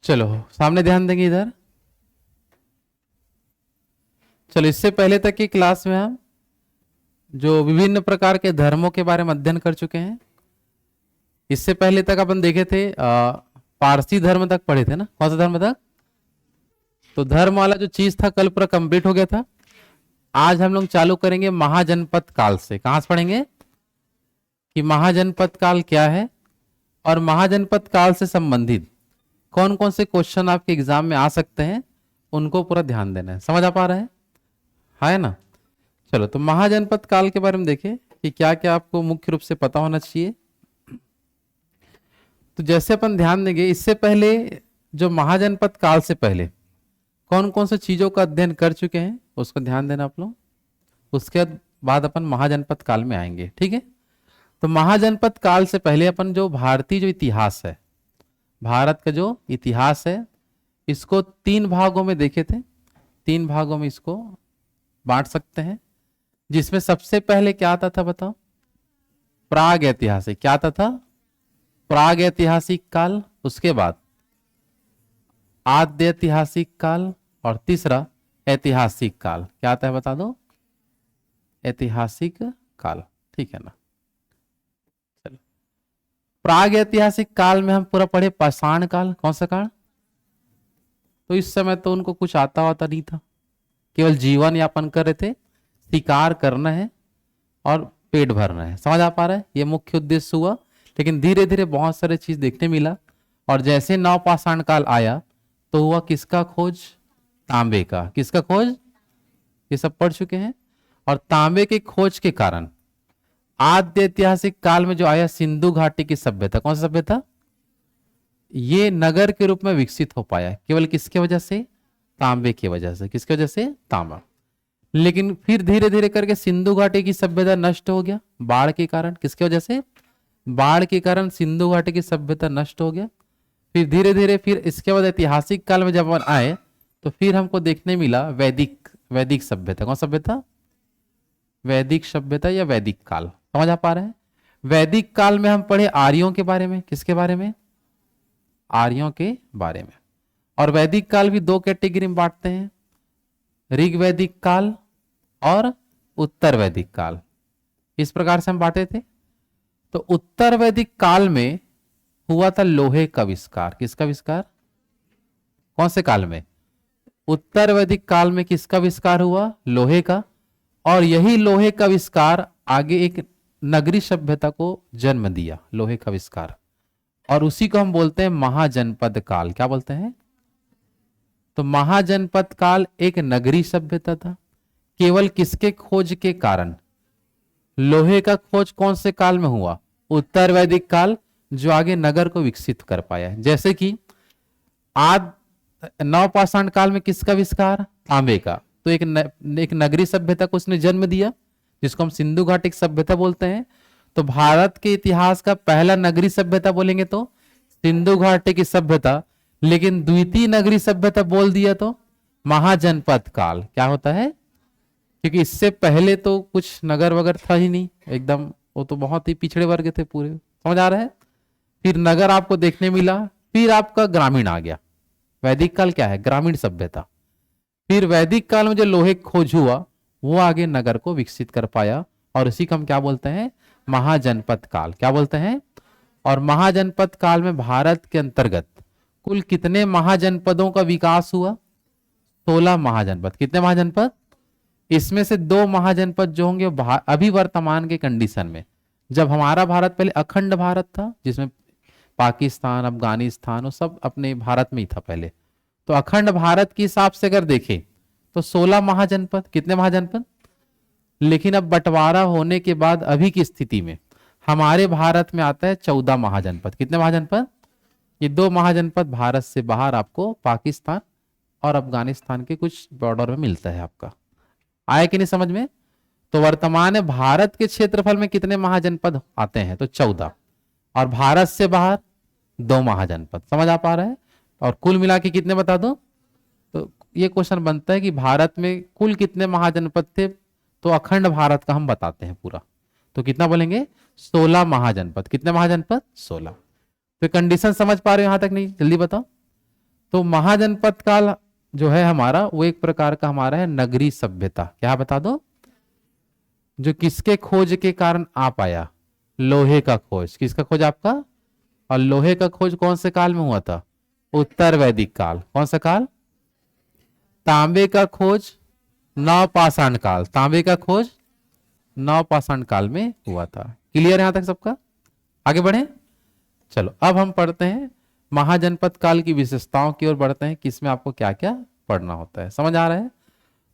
चलो सामने ध्यान देंगे इधर। चलो इससे पहले तक की क्लास में हम जो विभिन्न प्रकार के धर्मों के बारे में अध्ययन कर चुके हैं। इससे पहले तक अपन देखे थे पारसी धर्म तक पढ़े थे ना। कौन सा धर्म तक? तो धर्म वाला जो चीज था कल पूरा कंप्लीट हो गया था। आज हम लोग चालू करेंगे महाजनपद काल से। कहां से पढ़ेंगे कि महाजनपद काल क्या है और महाजनपद काल से संबंधित कौन कौन से क्वेश्चन आपके एग्जाम में आ सकते हैं, उनको पूरा ध्यान देना है। समझ आ पा रहा है ना? चलो तो महाजनपद काल के बारे में देखें कि क्या क्या आपको मुख्य रूप से पता होना चाहिए। तो जैसे अपन ध्यान देंगे, इससे पहले जो महाजनपद काल से पहले कौन कौन सी चीजों का अध्ययन कर चुके हैं उसको ध्यान देना आप लोग। उसके बाद अपन महाजनपद काल में आएंगे, ठीक है। तो महाजनपद काल से पहले अपन जो भारतीय जो इतिहास है, भारत का जो इतिहास है, इसको 3 भागों में देखे थे। 3 भागों में इसको बांट सकते हैं, जिसमें सबसे पहले क्या आता था बताओ? प्राग ऐतिहासिक। क्या आता था? प्राग ऐतिहासिक काल। उसके बाद आद्य ऐतिहासिक काल और तीसरा ऐतिहासिक काल। क्या आता है बता दो? ऐतिहासिक काल, ठीक है ना। चलो प्राग ऐतिहासिक काल में हम पूरा पढ़े पाषाण काल। कौन सा काल? तो इस समय तो उनको कुछ आता नहीं था, केवल जीवन यापन कर रहे थे, शिकार करना है और पेट भरना है। समझ आ पा रहा है? ये मुख्य उद्देश्य हुआ। लेकिन धीरे धीरे बहुत सारे चीज देखने मिला और जैसे नवपाषाण काल आया तो हुआ किसका खोज? तांबे का। किसका खोज? ये सब पढ़ चुके हैं। और तांबे के खोज के कारण आद्य ऐतिहासिक काल में जो आया सिंधु घाटी की सभ्यता। कौन सी सभ्यता? ये नगर के रूप में विकसित हो पाया केवल किसके वजह से? तांबे की वजह से। किसकी वजह से? तांबा। लेकिन फिर धीरे धीरे करके सिंधु घाटी की सभ्यता नष्ट हो गया बाढ़ के कारण। किसकी वजह से? बाढ़ के कारण सिंधु घाटी की सभ्यता नष्ट हो गया। फिर धीरे धीरे फिर इसके बाद ऐतिहासिक काल में जब अपन आए तो फिर हमको देखने मिला वैदिक सभ्यता। कौन सभ्यता? वैदिक सभ्यता या वैदिक काल। समझ आ पा रहे हैं? वैदिक काल में हम पढ़े आर्यों के बारे में। किसके बारे में? आर्यों के बारे में। और वैदिक काल भी 2 कैटेगरी में बांटते हैं, ऋग वैदिक काल और उत्तर वैदिक काल। इस प्रकार से हम बांटे थे। तो उत्तर वैदिक काल में हुआ था लोहे का आविष्कार। किसका आविष्कार? कौन से काल में? उत्तर वैदिक काल में किसका आविष्कार हुआ? लोहे का। और यही लोहे का आविष्कार आगे एक नगरी सभ्यता को जन्म दिया, लोहे का आविष्कार। और उसी को हम बोलते हैं महाजनपद काल। क्या बोलते हैं? तो महाजनपद काल एक नगरी सभ्यता था। केवल किसके खोज के कारण? लोहे का खोज कौन से काल में हुआ? उत्तर वैदिक काल, जो आगे नगर को विकसित कर पाया। जैसे कि नवपाषाण काल में किसका आविष्कार? तांबे का। तो एक नगरी सभ्यता को उसने जन्म दिया, जिसको हम सिंधु घाटी सभ्यता बोलते हैं। तो भारत के इतिहास का पहला नगरी सभ्यता बोलेंगे तो सिंधु घाटी की सभ्यता। लेकिन द्वितीय नगरी सभ्यता बोल दिया तो महाजनपद काल। क्या होता है? क्योंकि इससे पहले तो कुछ नगर वगर था ही नहीं, एकदम वो तो बहुत ही पिछड़े वर्ग थे पूरे। समझ आ रहा है? फिर नगर आपको देखने मिला, फिर आपका ग्रामीण आ गया। वैदिक काल क्या है? ग्रामीण सभ्यता। फिर वैदिक काल में जो लोहे खोज हुआ वो आगे नगर को विकसित कर पाया, और इसी को हम क्या बोलते हैं? महाजनपद काल। क्या बोलते हैं? और महाजनपद काल में भारत के अंतर्गत कुल कितने महाजनपदों का विकास हुआ? 16 महाजनपद। कितने महाजनपद? इसमें से 2 महाजनपद जो होंगे अभी वर्तमान के कंडीशन में, जब हमारा भारत पहले अखंड भारत था, जिसमें पाकिस्तान, अफगानिस्तान वो सब अपने भारत में ही था पहले, तो अखंड भारत के हिसाब से अगर देखें तो 16 महाजनपद। कितने महाजनपद? लेकिन अब बंटवारा होने के बाद अभी की स्थिति में हमारे भारत में आता है 14 महाजनपद। कितने महाजनपद? ये 2 महाजनपद भारत से बाहर आपको पाकिस्तान और अफगानिस्तान के कुछ बॉर्डर में मिलता है। आपका आया कि नहीं समझ में? तो वर्तमान में भारत के क्षेत्रफल में कितने महाजनपद आते हैं? तो 14। और भारत से बाहर 2 महाजनपद। समझ आ पा रहा है? और कुल मिला के कितने बता दो? तो ये क्वेश्चन बनता है कि भारत में कुल कितने महाजनपद थे, तो अखंड भारत का हम बताते हैं पूरा। तो कितना बोलेंगे? 16 महाजनपद। कितने महाजनपद? 16। तो कंडीशन समझ पा रहे हो यहां तक? नहीं, जल्दी बताओ। तो महाजनपद काल जो है हमारा, वो एक प्रकार का हमारा है नगरी सभ्यता। क्या बता दो, जो किसके खोज के कारण आ पाया, लोहे का खोज। किसका खोज? आपका। और लोहे का खोज कौन से काल में हुआ था? उत्तर वैदिक काल। कौन सा काल? तांबे का खोज नवपाषाण काल। तांबे का खोज नवपाषाण काल में हुआ था। क्लियर है यहां तक सबका? आगे बढ़े। चलो अब हम पढ़ते हैं महाजनपद काल की विशेषताओं की ओर बढ़ते हैं कि इसमें आपको क्या क्या पढ़ना होता है। समझ आ रहा है?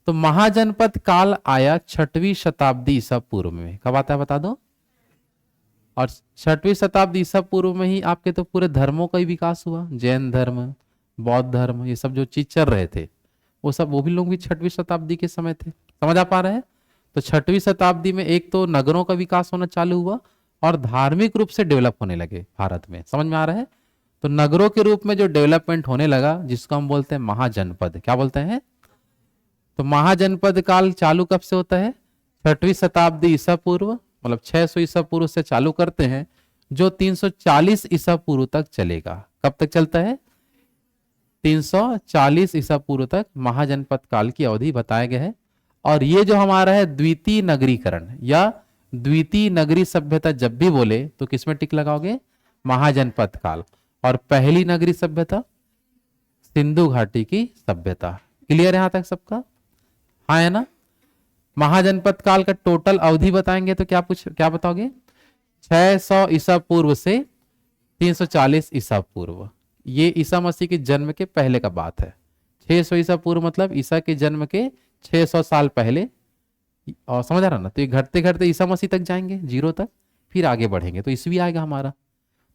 तो महाजनपद काल आया 6वीं शताब्दी ईसा पूर्व में। कब आता है बता दो? और 6वीं शताब्दी ईसा पूर्व में ही आपके तो पूरे धर्मों का ही विकास हुआ। जैन धर्म, बौद्ध धर्म, ये सब जो चीज चल रहे थे वो भी लोग भी 6वीं शताब्दी के समय थे। समझ आ पा रहे हैं? तो 6वीं शताब्दी में एक तो नगरों का विकास होना चालू हुआ और धार्मिक रूप से डेवलप होने लगे भारत में। समझ में आ रहा है? तो नगरों के रूप में जो डेवलपमेंट होने लगा, जिसको हम बोलते हैं महाजनपद। क्या बोलते हैं? तो महाजनपद काल चालू कब से होता है? 6वीं शताब्दी ईसा पूर्व, मतलब 600 ईसा पूर्व से चालू करते हैं, जो 340 ईसा पूर्व तक चलेगा। कब तक चलता है? 340 ईसा पूर्व तक महाजनपद काल की अवधि बताया गया है। और ये जो हमारा है द्वितीय नगरीकरण या द्वितीय नगरी सभ्यता, जब भी बोले तो किसमें टिक लगाओगे? महाजनपद काल। और पहली नगरी सभ्यता सिंधु घाटी की सभ्यता। क्लियर है यहां तक सबका? हाँ है ना? महाजनपद काल का टोटल अवधि बताएंगे तो क्या बताओगे? 600 ईसा पूर्व से 340 ईसा पूर्व। ये ईसा मसीह के जन्म के पहले का बात है। 600 ईसा पूर्व मतलब ईसा के जन्म के 600 साल पहले। और समझ आ रहा ना? तो ये घटते घटते ईसा मसीह तक जाएंगे, 0 तक, फिर आगे बढ़ेंगे तो ईसवी आएगा हमारा।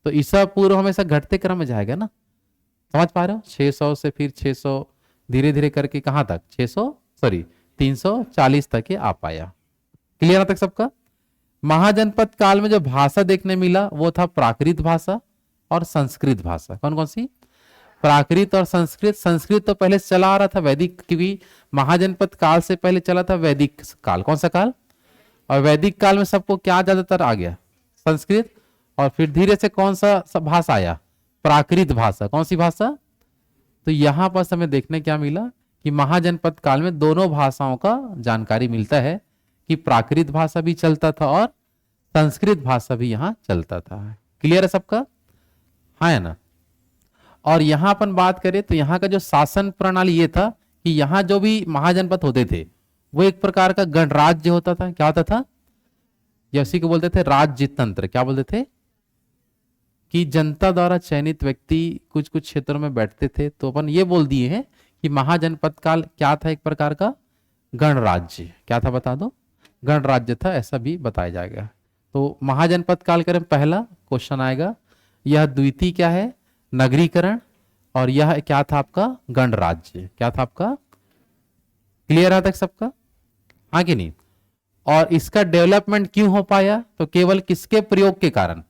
तो ईसा पूर्व हमेशा घटते क्रम में जाएगा ना। समझ पा रहे हो? 600 से फिर 600 धीरे धीरे करके कहां तक? 340 तक ये आ पाया। क्लियर तक सबका? महाजनपद काल में जो भाषा देखने मिला वो था प्राकृत भाषा और संस्कृत भाषा। कौन कौन सी? प्राकृत और संस्कृत। संस्कृत तो पहले से चला आ रहा था वैदिक, क्योंकि महाजनपद काल से पहले चला था वैदिक काल। कौन सा काल? और वैदिक काल में सबको क्या ज्यादातर आ गया? संस्कृत। और फिर धीरे से कौन सा सब भाषा आया? प्राकृत भाषा। कौन सी भाषा? तो यहां पर हमें देखने क्या मिला कि महाजनपद काल में दोनों भाषाओं का जानकारी मिलता है कि प्राकृत भाषा भी चलता था और संस्कृत भाषा भी यहां चलता था। क्लियर है सबका? हाँ है ना? और यहां अपन बात करें तो यहाँ का जो शासन प्रणाली ये था कि यहाँ जो भी महाजनपद होते थे वो एक प्रकार का गणराज्य होता था। क्या होता था? या उसी को बोलते थे राज्य तंत्र। क्या बोलते थे? कि जनता द्वारा चयनित व्यक्ति कुछ कुछ क्षेत्रों में बैठते थे। तो अपन ये बोल दिए हैं कि महाजनपद काल क्या था? एक प्रकार का गणराज्य। क्या था बता दो? गणराज्य था, ऐसा भी बताया जाएगा। तो महाजनपद काल करें, पहला क्वेश्चन आएगा, यह द्वितीय क्या है? नगरीकरण। और यह क्या था आपका? गणराज्य। क्या था आपका? क्लियर है तक सबका? हाँ कि नहीं? और इसका डेवलपमेंट क्यों हो पाया? तो केवल किसके प्रयोग के कारण?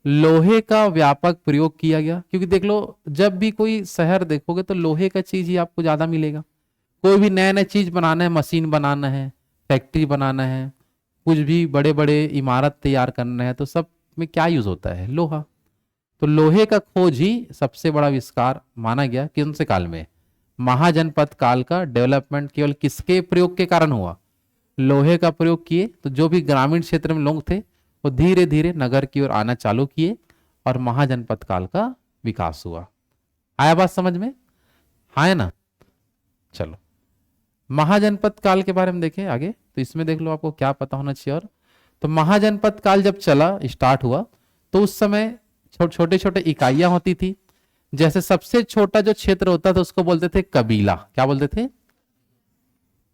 लोहे का व्यापक प्रयोग किया गया। क्योंकि देख लो, जब भी कोई शहर देखोगे तो लोहे का चीज ही आपको ज्यादा मिलेगा। कोई भी नया नया चीज बनाना है, मशीन बनाना है, फैक्ट्री बनाना है, कुछ भी बड़े बड़े इमारत तैयार करना है, तो सब में क्या यूज होता है? लोहा। तो लोहे का खोज ही सबसे बड़ा आविष्कार माना गया। कौन से काल में? महाजनपद काल का डेवलपमेंट केवल किसके प्रयोग के कारण हुआ? लोहे का प्रयोग किए। तो जो भी ग्रामीण क्षेत्र में लोग थे वो धीरे धीरे नगर की ओर आना चालू किए और महाजनपद काल का विकास हुआ। आया बात समझ में? हाँ है ना? चलो महाजनपद काल के बारे में देखें आगे। तो इसमें देख लो आपको क्या पता होना चाहिए। और तो महाजनपद काल जब चला, स्टार्ट हुआ, तो उस समय छोटे छोटे इकाइयां होती थी। जैसे सबसे छोटा जो क्षेत्र होता था उसको बोलते थे कबीला। क्या बोलते थे?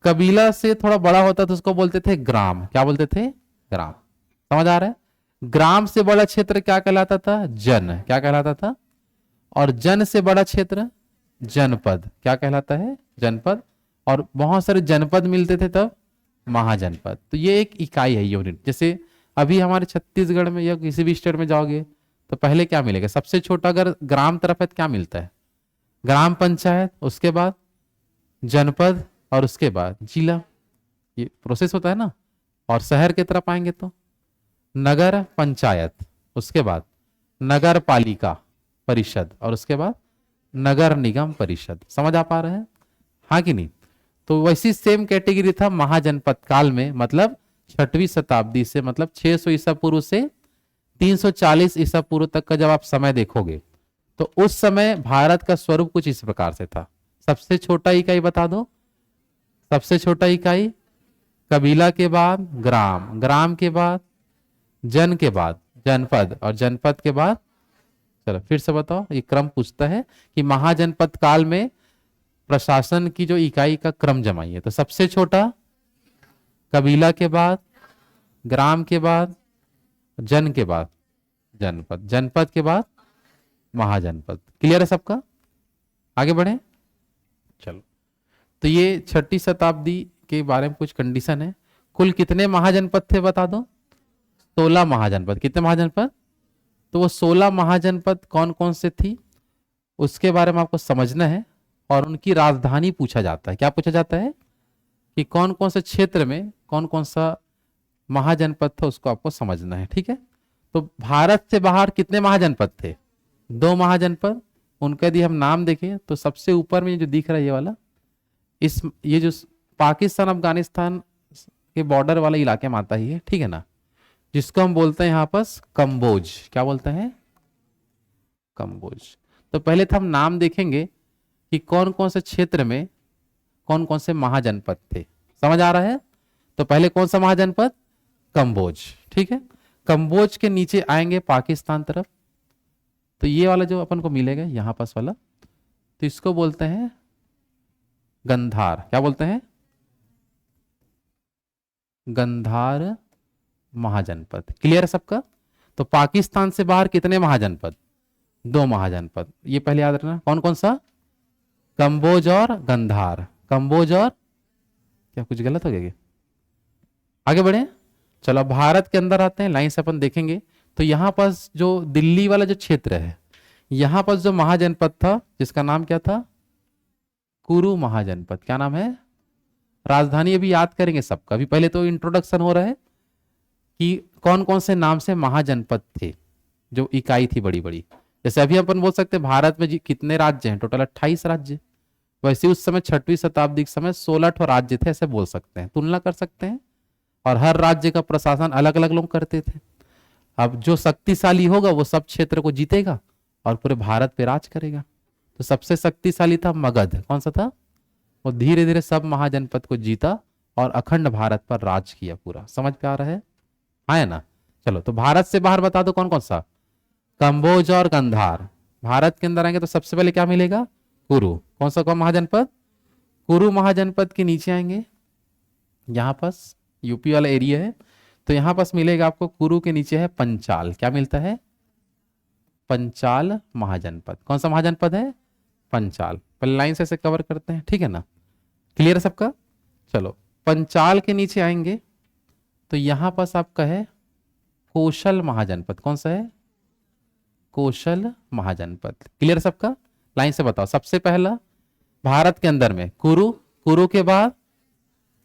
कबीला से थोड़ा बड़ा होता था उसको बोलते थे ग्राम। क्या बोलते थे? ग्राम। समझ आ रहा है? ग्राम से बड़ा क्षेत्र क्या कहलाता था? जन। क्या कहलाता था? और जन से बड़ा क्षेत्र जनपद। क्या कहलाता है? जनपद। और बहुत सारे जनपद मिलते थे तब महाजनपद। तो ये एक इकाई है, यूनिट। जैसे अभी हमारे छत्तीसगढ़ में या किसी भी स्टेट में जाओगे तो पहले क्या मिलेगा? सबसे छोटा अगर ग्राम तरफ है तो क्या मिलता है? ग्राम पंचायत, उसके बाद जनपद और उसके बाद जिला। ये प्रोसेस होता है ना। और शहर की तरफ आएंगे तो नगर पंचायत, उसके बाद नगर पालिका परिषद और उसके बाद नगर निगम परिषद। समझ आ पा रहे हैं, हाँ कि नहीं? तो वैसी सेम कैटेगरी था महाजनपद काल में, मतलब 6वीं शताब्दी से, मतलब 600 ईसा पूर्व से 340 ईसा पूर्व तक का जब आप समय देखोगे तो उस समय भारत का स्वरूप कुछ इस प्रकार से था। सबसे छोटा इकाई बता दो, सबसे छोटा इकाई कबीला के बाद ग्राम, ग्राम के बाद जन के बाद जनपद, और जनपद के बाद, चलो फिर से बताओ, ये क्रम पूछता है कि महाजनपद काल में प्रशासन की जो इकाई का क्रम जमाइए। तो सबसे छोटा कबीला के बाद ग्राम के बाद जन के बाद जनपद, जनपद के बाद महाजनपद। क्लियर है सबका? आगे बढ़े, चलो। तो ये 6ठी शताब्दी के बारे में कुछ कंडीशन है। कुल कितने महाजनपद थे बता दो? 16 महाजनपद। कितने महाजनपद? तो वो 16 महाजनपद कौन कौन से थी उसके बारे में आपको समझना है, और उनकी राजधानी पूछा जाता है। क्या पूछा जाता है? कि कौन कौन से क्षेत्र में कौन कौन सा महाजनपद था, उसको आपको समझना है, ठीक है? तो भारत से बाहर कितने महाजनपद थे? 2 महाजनपद। उनका यदि हम नाम देखें तो सबसे ऊपर में जो दिख रहा है ये वाला, ये जो पाकिस्तान अफगानिस्तान के बॉर्डर वाला इलाके में आता ही है, ठीक है ना, जिसको हम बोलते हैं यहाँ पर कंबोज। क्या बोलते हैं? कंबोज। तो पहले तो हम नाम देखेंगे कि कौन कौन से क्षेत्र में कौन कौन से महाजनपद थे। समझ आ रहा है? तो पहले कौन सा महाजनपद? कंबोज, ठीक है। कंबोज के नीचे आएंगे पाकिस्तान तरफ, तो ये वाला जो अपन को मिलेगा यहां पास वाला, तो इसको बोलते हैं गंधार। क्या बोलते हैं? गंधार महाजनपद। क्लियर है सबका? तो पाकिस्तान से बाहर कितने महाजनपद? 2 महाजनपद। ये पहले याद रखना, कौन कौन सा? कंबोज और गंधार। कंबोज और, क्या कुछ गलत हो गया क्या? आगे बढ़े, चलो भारत के अंदर आते हैं, लाइन से अपन देखेंगे। तो यहां पास जो दिल्ली वाला जो क्षेत्र है, यहां पास जो महाजनपद था जिसका नाम क्या था? कुरु महाजनपद। क्या नाम है? राजधानी अभी याद करेंगे सबका, अभी पहले तो इंट्रोडक्शन हो रहा है कि कौन कौन से नाम से महाजनपद थे, जो इकाई थी बड़ी बड़ी। जैसे अभी अपन बोल सकते हैं भारत में कितने राज्य हैं? टोटल 28 राज्य। वैसे उस समय 6वीं शताब्दी के समय 16 ठो राज्य थे, ऐसे बोल सकते हैं, तुलना कर सकते हैं। और हर राज्य का प्रशासन अलग अलग लोग करते थे। अब जो शक्तिशाली होगा वो सब क्षेत्र को जीतेगा और पूरे भारत पे राज करेगा। तो सबसे शक्तिशाली था मगध। कौन सा था? वो धीरे धीरे सब महाजनपद को जीता और अखंड भारत पर राज किया पूरा। समझ पे आ रहा है? हाँ है ना? चलो, तो भारत से बाहर बता दो कौन कौन सा? कंबोज और गंधार। भारत के अंदर आएंगे तो सबसे पहले क्या मिलेगा? कुरु। कौन सा कौन महाजनपद? कुरु महाजनपद के नीचे आएंगे, यहां पास यूपी वाला एरिया है, तो यहां पास मिलेगा आपको कुरु के नीचे है पंचाल। क्या मिलता है? पंचाल महाजनपद। कौन सा महाजनपद है? पंचाल। पहले लाइन से ऐसे कवर करते हैं, ठीक है ना? क्लियर है सबका? चलो, पंचाल के नीचे आएंगे तो यहां पास आपका है कौशल महाजनपद। कौन सा है? कौशल महाजनपद। क्लियर है सबका? लाइन से बताओ। सबसे पहला भारत के अंदर में कुरु, कुरु के बाद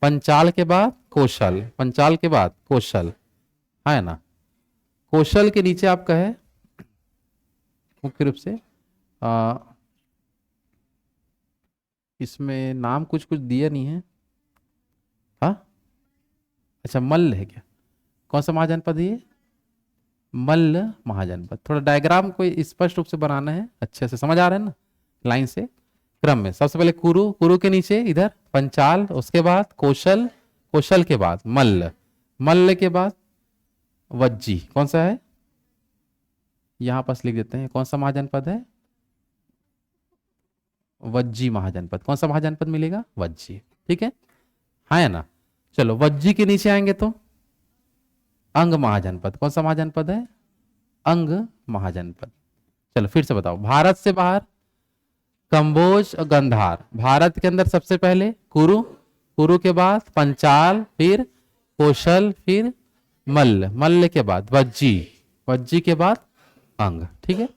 पंचाल के बाद कौशल, पंचाल के बाद कौशल, है ना? कौशल के नीचे आपका है मुख्य रूप से इसमें नाम कुछ कुछ दिया नहीं है। हाँ, अच्छा, मल्ल है क्या? कौन सा महाजनपद है ये? मल्ल महाजनपद। थोड़ा डायग्राम को स्पष्ट रूप से बनाना है, अच्छे से समझ आ रहा है ना? लाइन से क्रम में सबसे पहले कुरु, कुरु के नीचे इधर पंचाल, उसके बाद कौशल, कौशल के बाद मल्ल, मल्ल के बाद वज्जी। कौन सा है? यहां पास लिख देते हैं, कौन सा महाजनपद है? वज्जी महाजनपद। कौन सा महाजनपद मिलेगा? वज्जी। ठीक है, हाँ है ना? चलो, वज्जी के नीचे आएंगे तो अंग महाजनपद। कौन सा महाजनपद है? अंग महाजनपद। चलो फिर से बताओ, भारत से बाहर कंबोज और गंधार। भारत के अंदर सबसे पहले कुरु, कुरु के बाद पंचाल, फिर कौशल, फिर मल्ल, मल्ल के बाद वज्जी, वज्जी के बाद अंग। ठीक है,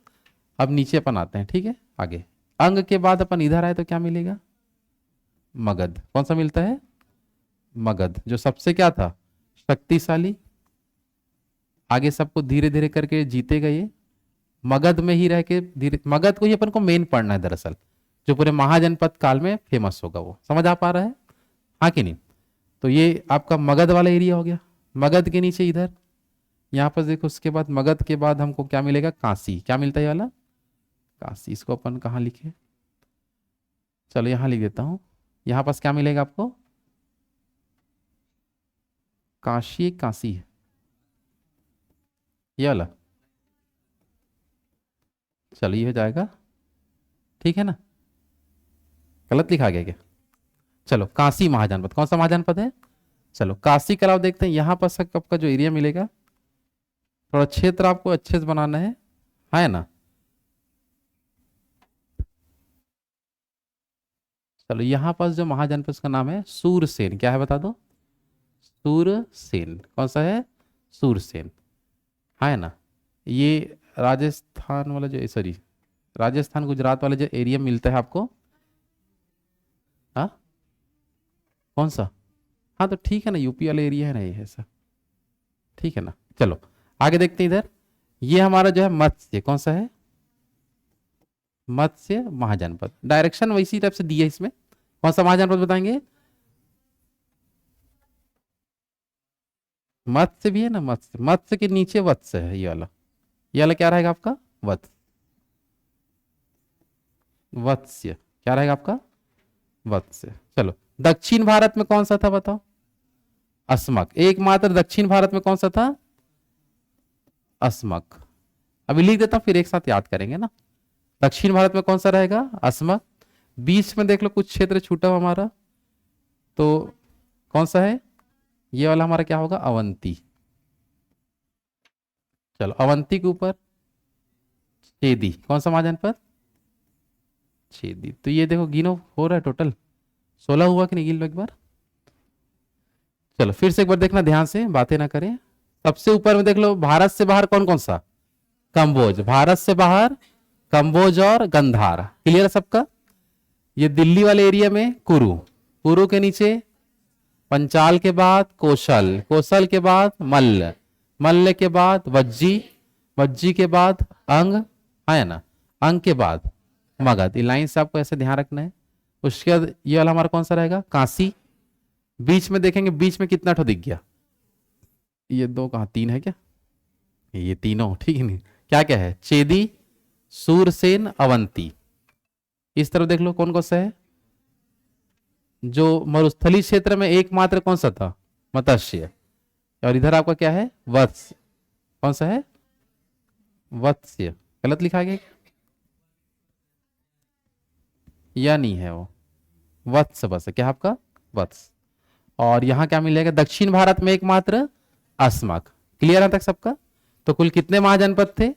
अब नीचे अपन आते हैं। ठीक है, आगे अंग के बाद अपन इधर आए तो क्या मिलेगा? मगध। कौन सा मिलता है? मगध, जो सबसे क्या था? शक्तिशाली। आगे सबको धीरे धीरे करके जीतेगा ये, मगध में ही रह के धीरे, मगध को ही अपन को मेन पढ़ना है दरअसल, जो पूरे महाजनपद काल में फेमस होगा वो। समझ आ पा रहा है, हाँ कि नहीं? तो ये आपका मगध वाला एरिया हो गया। मगध के नीचे इधर यहाँ पर देखो, उसके बाद मगध के बाद हमको क्या मिलेगा? काशी। क्या मिलता है ये वाला? काशी। इसको अपन कहाँ लिखे? चलो यहाँ लिख देता हूँ। यहाँ पास क्या मिलेगा आपको? काशी, काशी है ये वाला। चलो ये हो जाएगा, ठीक है ना? गलत लिखा गया क्या? चलो काशी महाजनपद, कौन सा महाजनपद है? चलो काशी के अलावा देखते हैं यहाँ पर आपका जो एरिया मिलेगा, थोड़ा क्षेत्र आपको अच्छे से बनाना है ना? चलो यहाँ पास जो महाजनपद का नाम है सूरसेन। क्या है बता दो? सूरसेन। कौन सा है? सूरसेन, है ना? ये राजस्थान वाला जो, सॉरी राजस्थान गुजरात वाला जो एरिया मिलता है आपको, हाँ कौन सा? हाँ तो ठीक है ना, यूपी वाला एरिया है ना ये, ऐसा ठीक है ना? चलो आगे देखते हैं इधर। ये हमारा जो है मत्स्य, कौन सा है? मत्स्य महाजनपद। डायरेक्शन वैसी टाइप से दी है इसमें। कौन सा महाजनपद बताएंगे? मत्स्य भी है ना, मत्स्य। मत्स्य के नीचे वत्स्य है ये वाला। ये वाला क्या रहेगा आपका? वत्स्य। वत्स्य क्या रहेगा आपका? वत्स्य। चलो दक्षिण भारत में कौन सा था बताओ? अस्मक। एकमात्र दक्षिण भारत में कौन सा था? अस्मक। अभी लिख देता हूं, फिर एक साथ याद करेंगे ना। दक्षिण भारत में कौन सा रहेगा? अस्मक। बीच में देख लो कुछ क्षेत्र छूटा हुआ हमारा, तो कौन सा है? ये वाला हमारा क्या होगा? अवंती। चलो अवंती के ऊपर छेदी। कौन सा महाजनपद? छेदी। तो ये देखो गिनो, हो रहा है टोटल 16 हुआ कि नहीं? गिन लो एक बार। चलो फिर से एक बार देखना ध्यान से, बातें ना करें। सबसे ऊपर में देख लो, भारत से बाहर कौन कौन सा? कंबोज। भारत से बाहर कंबोज और गंधार। क्लियर है सबका? ये दिल्ली वाले एरिया में कुरु। कुरु के नीचे पंचाल के बाद कौशल। कौशल के बाद मल्ल। मल्ल के बाद वज्जी। वज्जी के बाद अंग, है ना? अंग के बाद मगध। लाइन से आपको ऐसे ध्यान रखना है। उसके बाद ये वाला हमारा कौन सा रहेगा? काशी। बीच में देखेंगे, बीच में कितना ठो दिख गया? ये दो कहाँ, तीन है क्या? ये तीनों, ठीक है नहीं? क्या क्या है? चेदी, सूरसेन, अवंती। इस तरफ देख लो कौन कौन सा है? जो मरुस्थली क्षेत्र में एकमात्र कौन सा था? मत्स्य। और इधर आपका क्या है? वत्स्य। कौन सा है? वत्स्य। गलत लिखा गया या नहीं है? वो वत्स बस है। क्या आपका? वत्स। और यहां क्या मिलेगा? दक्षिण भारत में एकमात्र अस्मक। क्लियर है तक सबका? तो कुल कितने महाजनपद थे?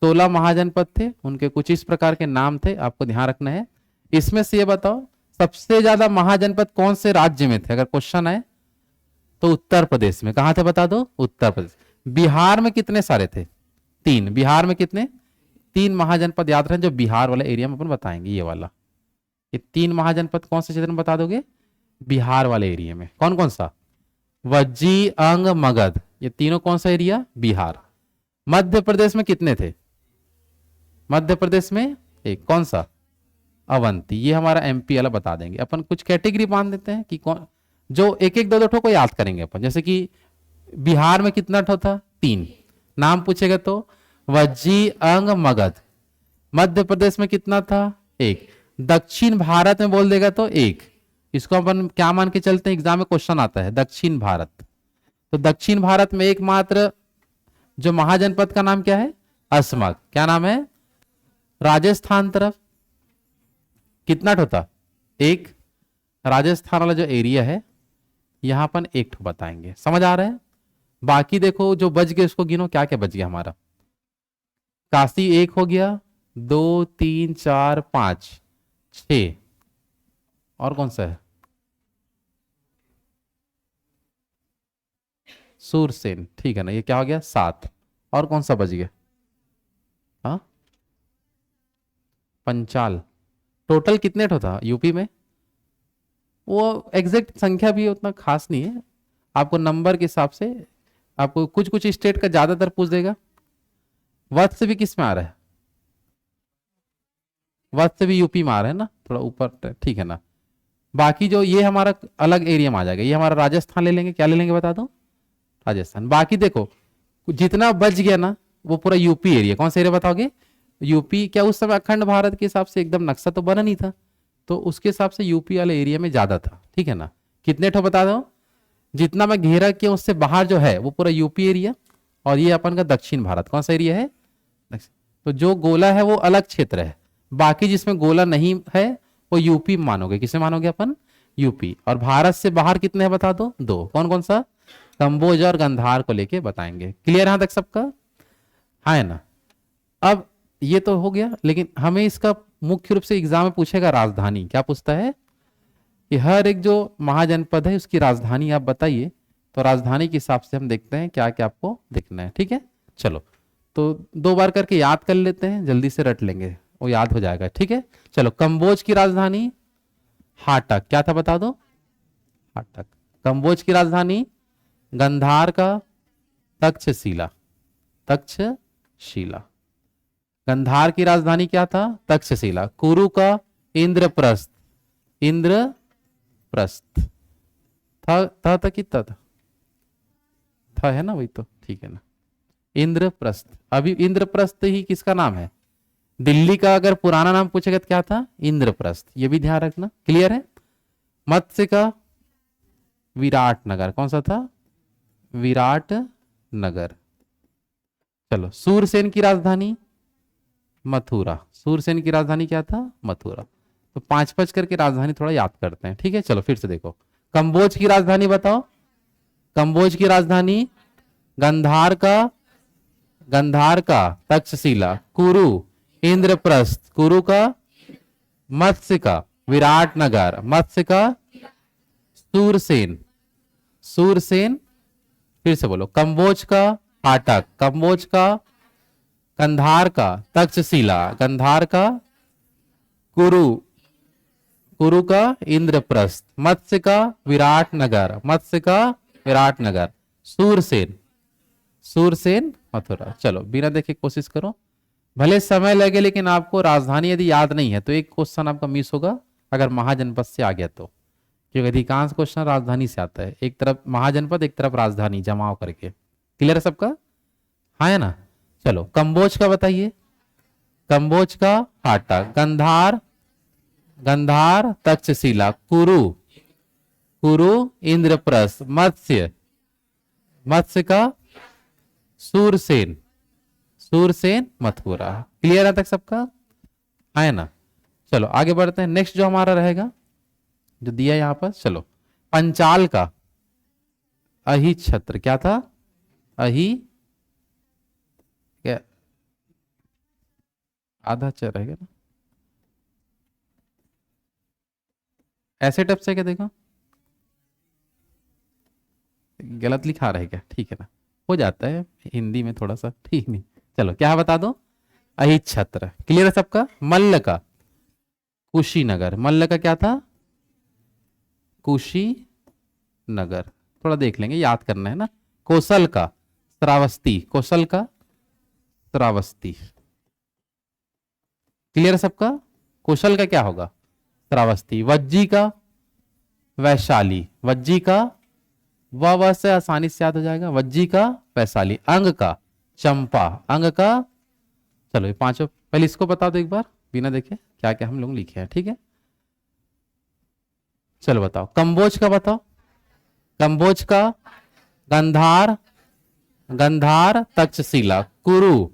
16 महाजनपद थे। उनके कुछ इस प्रकार के नाम थे, आपको ध्यान रखना है। इसमें से ये बताओ सबसे ज्यादा महाजनपद कौन से राज्य में थे? अगर क्वेश्चन आए तो उत्तर प्रदेश में। कहां थे बता दो? उत्तर प्रदेश। बिहार में कितने सारे थे? 3। बिहार में कितने? 3 महाजनपद याद रखें, जो बिहार वाला एरिया में अपन बताएंगे। ये वाला, ये 3 महाजनपद कौन से क्षेत्र में बता दोगे? बिहार वाले एरिया में। कौन कौन सा? वज्जी, अंग, मगध। ये तीनों कौन सा एरिया? बिहार। मध्य प्रदेश में कितने थे? मध्य प्रदेश में एक। कौन सा? अवंती। ये हमारा एमपी वाला बता देंगे अपन। कुछ कैटेगरी बांध देते हैं कि कौन, जो एक एक दो दो ठो को याद करेंगे अपन। जैसे कि बिहार में कितना ठो था? 3। नाम पूछेगा तो वज्जी, अंग, मगध। मध्य प्रदेश में कितना था? 1। दक्षिण भारत में बोल देगा तो 1। इसको अपन क्या मान के चलते हैं? एग्जाम में क्वेश्चन आता है दक्षिण भारत। तो दक्षिण भारत में एकमात्र जो महाजनपद का नाम क्या है? अस्मक। क्या नाम है? राजस्थान तरफ कितना ठो था? 1। राजस्थान वाला जो एरिया है यहां पर 1 ठो बताएंगे। समझ आ रहा है? बाकी देखो जो बच गए उसको गिनो, क्या क्या बच गया हमारा? काशी 1 हो गया, 2 3 4 5 6। और कौन सा है? सूरसेन। ठीक है ना? ये क्या हो गया? 7। और कौन सा बच गया? हाँ, पंचाल। टोटल कितने ठो था यूपी में? वो एग्जैक्ट संख्या भी उतना खास नहीं है, आपको नंबर के हिसाब से आपको कुछ कुछ स्टेट का ज्यादातर पूछ देगा। वत्स भी किस में आ रहा है? वत्स भी यूपी में आ रहा है ना, थोड़ा ऊपर, ठीक है ना। बाकी जो ये हमारा अलग एरिया में आ जाएगा, ये हमारा राजस्थान ले लेंगे, क्या ले लेंगे बता दो, राजस्थान। बाकी देखो जितना बच गया ना वो पूरा यूपी एरिया, कौन सा एरिया बताओगे? यूपी। क्या उस समय अखंड भारत के हिसाब से एकदम नक्शा तो बना नहीं था, तो उसके हिसाब से यूपी वाले एरिया में ज्यादा था, ठीक है ना। कितने ठो बता दो, जितना मैं घेरा किया उससे बाहर जो है वो पूरा यूपी एरिया, और ये अपन का दक्षिण भारत, कौन सा एरिया है? तो जो गोला है वो अलग क्षेत्र है, बाकी जिसमें गोला नहीं है वो यूपी मानोगे, किसे मानोगे अपन? यूपी। और भारत से बाहर कितने हैं बता दो, दो, कौन कौन सा? कंबोज और गंधार को लेके बताएंगे। क्लियर यहां तक सबका? हाँ है ना। अब ये तो हो गया, लेकिन हमें इसका मुख्य रूप से एग्जाम में पूछेगा राजधानी, क्या पूछता है कि हर एक जो महाजनपद है उसकी राजधानी आप बताइए, तो राजधानी के हिसाब से हम देखते हैं क्या क्या आपको देखना है, ठीक है। चलो तो 2 बार करके याद कर लेते हैं, जल्दी से रट लेंगे, वो याद हो जाएगा, ठीक है। चलो कंबोज की राजधानी हाटक, क्या था बता दो? हाटक। कंबोज की राजधानी गंधार का तक्षशिला, तक्षशिला। गंधार की राजधानी क्या था? तक्षशिला। कुरु का इंद्रप्रस्थ, इंद्रप्रस्थ। था कितना था है ना, वही तो, ठीक है ना। इंद्रप्रस्थ। अभी इंद्रप्रस्थ ही किसका नाम है? दिल्ली का अगर पुराना नाम पूछेगा तो क्या था? इंद्रप्रस्थ, ये भी ध्यान रखना। क्लियर है। मत्स्य का विराट नगर, कौन सा था? विराट नगर। चलो सूरसेन की राजधानी मथुरा, सूरसेन की राजधानी क्या था? मथुरा। तो 5-5 करके राजधानी थोड़ा याद करते हैं, ठीक है। चलो फिर से देखो, कंबोज की राजधानी बताओ। कंबोज की राजधानी गंधार का तक्षशिला। कुरु इंद्रप्रस्थ, कुरु का। मत्स्य का विराट नगर, मत्स्य का सूरसेन, सूरसेन। फिर से बोलो, कंबोज का हाटक, कंबोज का। गंधार का तक्षशिला, गंधार का। कुरु, कुरु का इंद्रप्रस्थ। मत्स्य का विराट नगर, मत्स्य का विराट नगर। सूरसेन, सूरसेन मथुरा। चलो बिना देखे कोशिश करो, भले समय लगे, लेकिन आपको राजधानी यदि याद नहीं है तो एक क्वेश्चन आपका मिस होगा अगर महाजनपद से आ गया तो, क्योंकि अधिकांश क्वेश्चन राजधानी से आता है, एक तरफ महाजनपद एक तरफ राजधानी जमाव करके। क्लियर है सबका? हाँ है ना। चलो कंबोज का बताइए। कंबोज का हाटक, गंधार, गंधार तक्षशिला। कुरु, कुरु इंद्रप्रस्थ। मत्स्य, मत्स्य का सूरसेन, सूरसेन मथुरा। क्लियर है तक सबका? है ना। चलो आगे बढ़ते हैं। नेक्स्ट जो हमारा रहेगा जो दिया यहां पर, चलो पंचाल का अहि छत्र, क्या था? अहि, क्या आधा च रहेगा ना, ऐसे टप से क्या देखो, गलत लिखा रहेगा, ठीक है ना, हो जाता है हिंदी में थोड़ा सा, ठीक नहीं। चलो क्या बता दो? अहि छत्र। क्लियर है सबका? मल्ल का कुशीनगर, मल्ल का क्या था? कुशीनगर। थोड़ा देख लेंगे, याद करना है ना। कौशल का श्रावस्ती, कौशल का श्रावस्ती। क्लियर है सबका? कौशल का क्या होगा? श्रावस्ती। वज्जी का वैशाली, वज्जी का वह से आसानी से याद हो जाएगा, वज्जी का वैशाली। अंग का चंपा, अंग का। चलो ये पांचों, पहले इसको बता दो एक बार बिना देखे क्या क्या हम लोग लिखे हैं, ठीक है। चलो बताओ कंबोज का बताओ। कंबोज का गंधार, गंधार तक्षशिला। कुरु,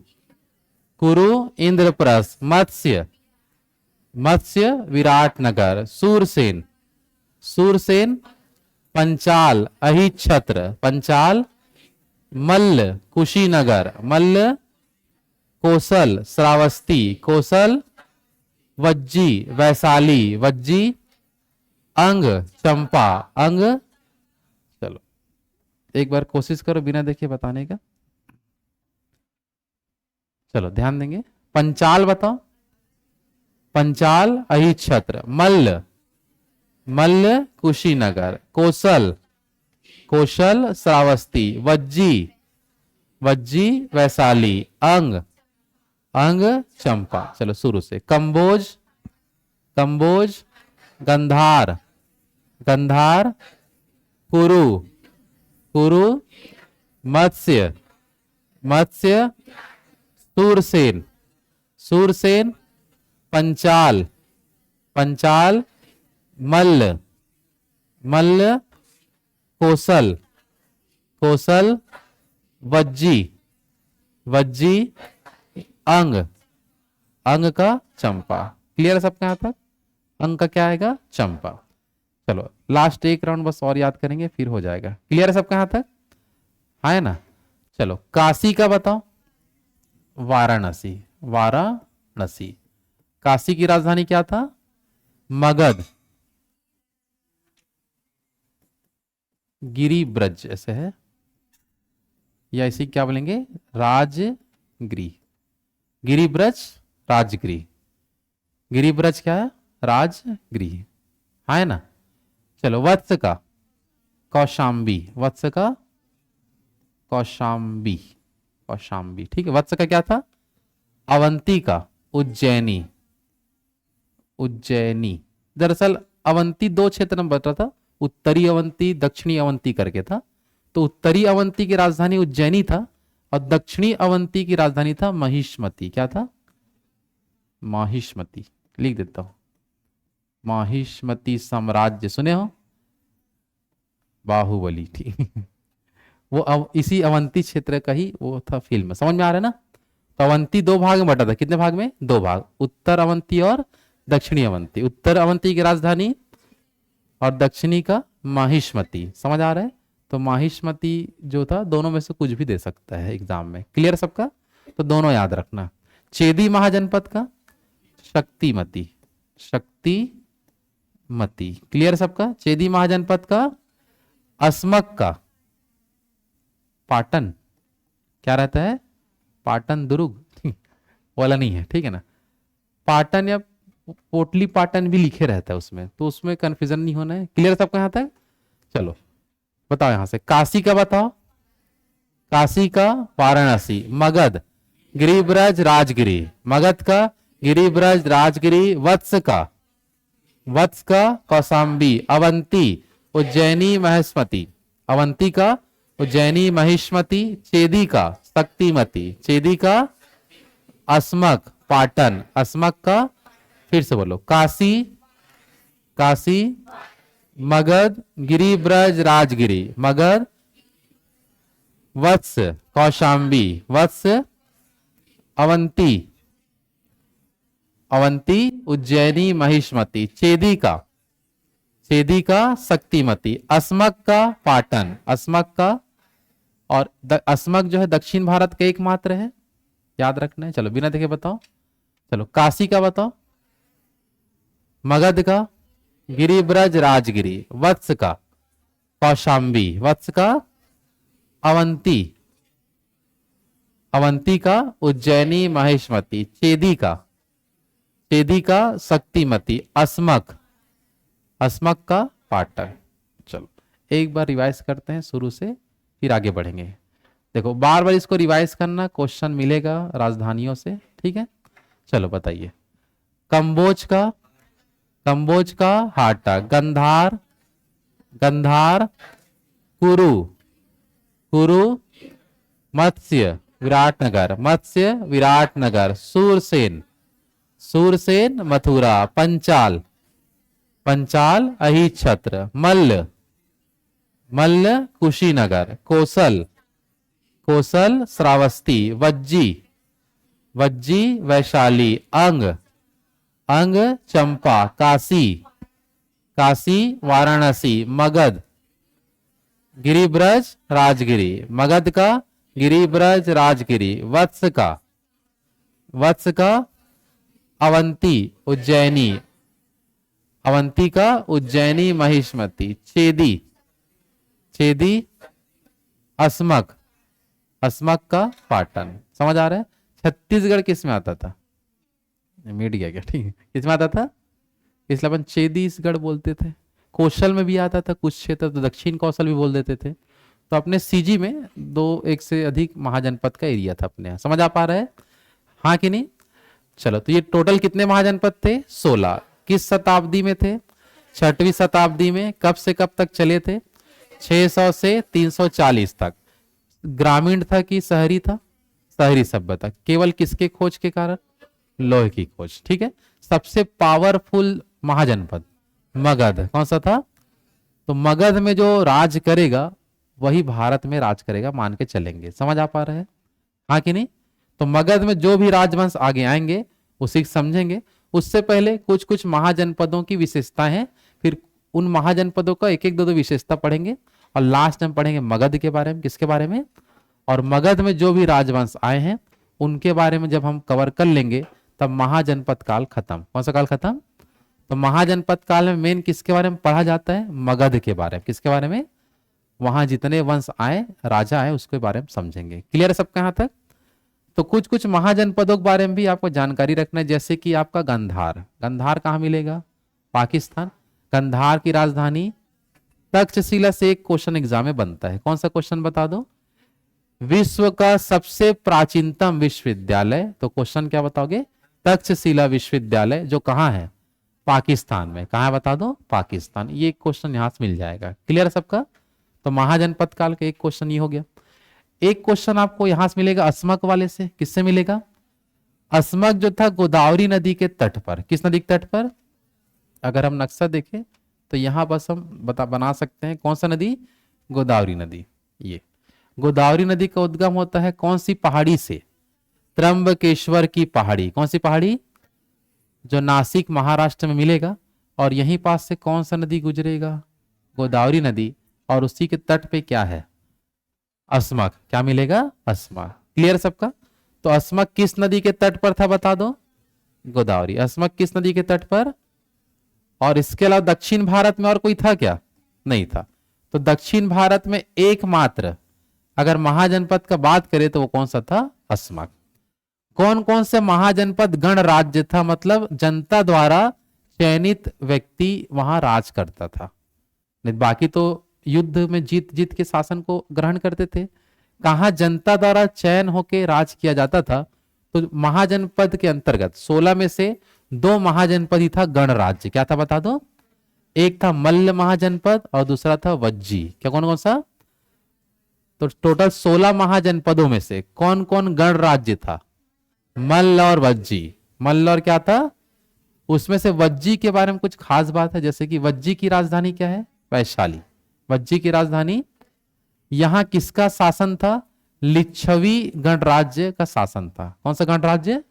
कुरु इंद्रप्रस्थ। मत्स्य, मत्स्य विराट नगर। सूरसेन, सूरसेन पंचाल अहि छत्र, पंचाल। मल्ल कुशीनगर, मल्ल। कौशल श्रावस्ती, कौशल। वज्जी वैशाली, वज्जी। अंग चंपा, अंग। चलो एक बार कोशिश करो बिना देखे बताने का। चलो ध्यान देंगे। पंचाल बताओ। पंचाल अहि छत्र। मल्ल, मल्ल कुशीनगर। कौशल, कौशल श्रावस्ती। वज्जी, वज्जी वैशाली। अंग, अंग चंपा। चलो शुरू से, कंबोज, कंबोज, गंधार, गंधार, कुरु, कुरु, मत्स्य, मत्स्य, सूरसेन, सूरसेन, पंचाल, पंचाल, मल्ल, मल्ल, कोसल, कोसल, वज्जी, वज्जी, अंग, अंग का चंपा। क्लियर है सबका यहां तक? अंग का क्या आएगा? चंपा। चलो लास्ट एक राउंड बस और याद करेंगे फिर हो जाएगा। क्लियर है सबका यहां तक? है ना? चलो काशी का बताओ। वाराणसी, वाराणसी। काशी की राजधानी क्या था? मगध। गिरिब्रज ऐसे है, या इसी क्या बोलेंगे? राजगिरी। गिरिब्रज, राजगिरी। गिरिब्रज क्या है? राजगिरी, है ना? चलो वत्स का कौशाम्बी, वत्स का कौशाम्बी, कौशाम्बी। ठीक है। वत्स का क्या था? अवंती का उज्जैनी, उज्जैनी। दरअसल अवंती दो क्षेत्र में बटा था, उत्तरी अवंती, दक्षिणी अवंती करके था। तो उत्तरी अवंती की राजधानी उज्जैनी था और दक्षिणी अवंती की राजधानी था महिष्मती। क्या था? माहिष्मती। लिख देता हूं, माहिष्मती साम्राज्य सुने हो? बाहुबली। ठीक। वो इसी अवंती क्षेत्र का ही वो था फिल्म। समझ में आ रहा है ना? तो अवंती दो भाग में बटा था। कितने भाग में? दो भाग, उत्तर अवंती और दक्षिणी अवंती। उत्तर अवंती की राजधानी और दक्षिणी का माहिष्मती। समझ आ रहा है? तो माहिष्मती जो था, दोनों में से कुछ भी दे सकता है एग्जाम में। क्लियर सबका? तो दोनों याद रखना। चेदी महाजनपद का शक्तिमती, शक्तिमती। क्लियर सबका? चेदी महाजनपद का अस्मक का पाटन, क्या रहता है? पाटन दुर्ग वाला नहीं है, ठीक है ना? पाटन या पोटली पाटन भी लिखे रहता है उसमें, तो उसमें कंफ्यूजन नहीं होना है। क्लियर सबको यहां तक? चलो बताओ यहां से। काशी का बताओ। काशी का वाराणसी, मगध गिरिब्रज राजगिरी, मगध का गिरिब्रज राजगिरी, वत्स का, वत्स का कौशाम्बी, अवंती उज्जैनी महेशमती, अवंती का उज्जैनी महिष्मती, चेदी का शक्तिमती, चेदी का अस्मक पाटन, अस्मक का फिर से बोलो काशी, काशी, मगध गिरिब्रज राजगिरी, मगध, वत्स कौशाम्बी, वत्स अवंती, अवंती उज्जैनी महिष्मती, चेदी का, चेदी का शक्तिमती, अस्मक का पाटन, अस्मक का। और अस्मक जो है दक्षिण भारत का एकमात्र है, याद रखना है। चलो बिना देखे बताओ। चलो काशी का बताओ। मगध का गिरिब्रज राजगिरी, वत्स का कौशाम्बी, वत्स का अवंती, अवंती का उज्जैनी महेशमती, चेदी का, चेदी का शक्तिमती, अस्मक, अस्मक का पाटन। चलो एक बार रिवाइज करते हैं शुरू से, फिर आगे बढ़ेंगे। देखो बार बार इसको रिवाइज करना, क्वेश्चन मिलेगा राजधानियों से, ठीक है? चलो बताइए। कंबोज का, कंबोज का हाटा, गंधार, गंधार, कुरु, कुरु, मत्स्य विराटनगर, मत्स्य विराटनगर, सूरसेन, सूरसेन मथुरा, पंचाल, पंचाल अहिछत्र, मल्ल, मल्ल कुशीनगर, कोसल, कोसल श्रावस्ती, वज्जी, वज्जी वैशाली, अंग, अंग चंपा, काशी, काशी वाराणसी, मगध गिरिब्रज राजगिरी, मगध का गिरिब्रज राजगिरी, वत्स का, वत्स का अवंती उज्जैनी, अवंती का उज्जैनी महिष्मती, चेदी, चेदी अस्मक, अस्मक का पाटन। समझ आ रहा है? छत्तीसगढ़ किस में आता था? मिट गया क्या? ठीक है, किस में आता था? इसलिए अपन चेदीसगढ़ बोलते थे। कौशल में भी आता था कुछ क्षेत्र, तो दक्षिण कौशल भी बोल देते थे। तो अपने सीजी में दो एक से अधिक महाजनपद का एरिया था अपने यहाँ। समझ आ पा रहा है? हाँ कि नहीं? चलो, तो ये टोटल कितने महाजनपद थे? 16। किस शताब्दी में थे? 6वीं शताब्दी में। कब से कब तक चले थे? 600 से 340 तक। ग्रामीण था कि शहरी था? शहरी सभ्यता। केवल किसके खोज के कारण? लोहे की खोज। ठीक है। सबसे पावरफुल महाजनपद मगध कौन सा था? तो मगध में जो राज करेगा वही भारत में राज करेगा, मान के चलेंगे। समझ आ पा रहे हैं? हाँ कि नहीं? तो मगध में जो भी राजवंश आगे आएंगे उसी समझेंगे। उससे पहले कुछ कुछ महाजनपदों की विशेषताएं हैं, फिर उन महाजनपदों का एक एक दो दो विशेषता पढ़ेंगे और लास्ट में पढ़ेंगे मगध के बारे में। किसके बारे में? और मगध में जो भी राजवंश आए हैं उनके बारे में जब हम कवर कर लेंगे तब महाजनपद काल खत्म। कौन सा काल खत्म? तो महाजनपद काल में मेन किसके बारे में पढ़ा जाता है? मगध के बारे में। किसके बारे में? वहां जितने वंश आए, राजा आए, उसके बारे में समझेंगे। क्लियर है सबका यहां तक? तो कुछ कुछ महाजनपदों के बारे में भी आपको जानकारी रखना है, जैसे कि आपका गंधार। गंधार कहाँ मिलेगा? पाकिस्तान। गंधार की राजधानी तक्षशिला से एक क्वेश्चन एग्जाम में बनता है। कौन सा क्वेश्चन बता दो? विश्व का सबसे प्राचीनतम विश्वविद्यालय। तो क्वेश्चन क्या बताओगे? तक्षशिला विश्वविद्यालय, जो कहाँ है? पाकिस्तान में। कहाँ है बता दो? पाकिस्तान। ये क्वेश्चन यहां से मिल जाएगा। क्लियर है सबका? तो महाजनपद काल का एक क्वेश्चन ये हो गया। एक क्वेश्चन आपको यहां से मिलेगा अस्मक वाले से। किससे मिलेगा? अस्मक जो था गोदावरी नदी के तट पर। किस नदी के तट पर? अगर हम नक्शा देखें तो यहां बस हम बना सकते हैं। कौन सा नदी? गोदावरी नदी। ये गोदावरी नदी का उद्गम होता है कौन सी पहाड़ी से? त्र्यंबकेश्वर की पहाड़ी। कौन सी पहाड़ी? जो नासिक महाराष्ट्र में मिलेगा। और यहीं पास से कौन सा नदी गुजरेगा? गोदावरी नदी। और उसी के तट पे क्या है? अस्मक। क्या मिलेगा? अस्मक। क्लियर सबका? तो अस्मक किस नदी के तट पर था बता दो? गोदावरी। अस्मक किस नदी के तट पर? और इसके अलावा दक्षिण भारत में और कोई था क्या? नहीं था। तो दक्षिण भारत में एकमात्र अगर महाजनपद का बात करें तो वो कौन सा था? अस्मक। कौन कौन से महाजनपद गण राज्य था, मतलब जनता द्वारा चयनित व्यक्ति वहां राज करता था? नहीं, बाकी तो युद्ध में जीत जीत के शासन को ग्रहण करते थे। कहा जनता द्वारा चयन होके राज किया जाता था? तो महाजनपद के अंतर्गत 16 में से 2 महाजनपद ही था गण राज्य। क्या था बता दो? एक था मल्ल महाजनपद और दूसरा था वज्जी। क्या कौन कौन सा? तो टोटल 16 महाजनपदों में से कौन कौन गण राज्य था? मल्ल और वज्जी। मल्ल और क्या था? उसमें से वज्जी के बारे में कुछ खास बात है, जैसे कि वज्जी की राजधानी क्या है? वैशाली। वज्जी की राजधानी। यहां किसका शासन था? लिच्छवी गणराज्य का शासन था। कौन सा गणराज्य?